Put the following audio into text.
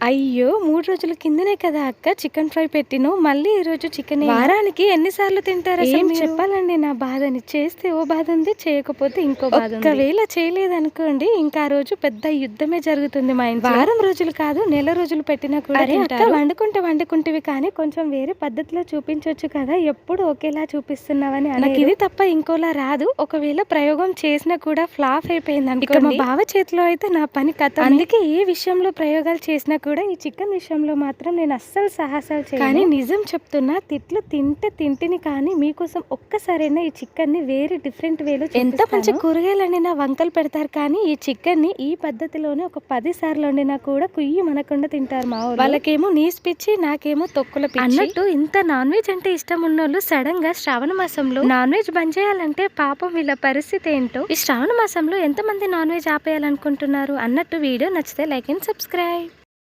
అయ్యో! 3 రోజుల కిందనే కదా అక్క చికెన్ ఫ్రై పెట్టినావు. మళ్ళీ ఈరోజు చికెనే. వారానికి ఎన్ని సార్లు తింటారసలు ఏం మీరు? చెప్పాలండి నా బాధని. చేస్తే ఓ బాధ ఉంది, చేయకపోతే ఇంకో బాధ ఉంది. ఒకవేళ చేయలేదనుకోండి ఇంకా ఆ రోజు పెద్ద యుద్ధమే జరుగుతుంది మా ఇంట్లో. వారం రోజులు కాదు, నెల రోజులు పెట్టినా కూడా అరే అక్క తింటారు. వండుకుంటేవి కానీ కొంచెం వేరే పద్ధతిలో చూపించొచ్చు కదా, ఎప్పుడు ఒకేలా చూపిస్తున్నావని నాకు అనేది. ఇది తప్ప ఇంకోలా రాదు. ఒకవేళ ప్రయోగం చేసినా కూడా ఫ్లాప్ అయిపోయింది ఇక మా అనుకోండి. బావ చేతిలో అయితే నా పని కథ. అందుకే ఏ విషయంలో ప్రయోగాలు చేసినా కూడా ఈ చికెన్ విషయంలో మాత్రం నేను అస్సలు సాహసాలు చేయను. కానీ నిజం చెప్తున్నా, తిట్లు తింటిని కానీ మీకోసం ఒక్కసారైనా ఈ చికెన్ ని వేరే డిఫరెంట్ వేలో ఎంత మంచి కూరగాయలు వండినా వంకలు పెడతారు కానీ ఈ చికెన్ ని ఈ పద్ధతిలోనే ఒక 10 సార్లు వండినా కూడా కుయ్యి మనకుండా తింటారు మా వాళ్ళు. వాళ్ళకేమో నీస్ పిచ్చి, నాకేమో తొక్కుల పిచ్చి. అన్నట్టు ఇంత నాన్ వెజ్ అంటే ఇష్టం ఉన్నోళ్ళు సడన్ గా శ్రావణ మాసంలో నాన్ వెజ్ బంద్ చేయాలంటే పాపం వీళ్ళ పరిస్థితి ఏంటో. ఈ శ్రావణ మాసంలో ఎంతమంది నాన్ వెజ్ ఆపేయాలనుకుంటున్నారు? అన్నట్టు వీడియో నచ్చితే లైక్ అండ్ సబ్స్క్రైబ్.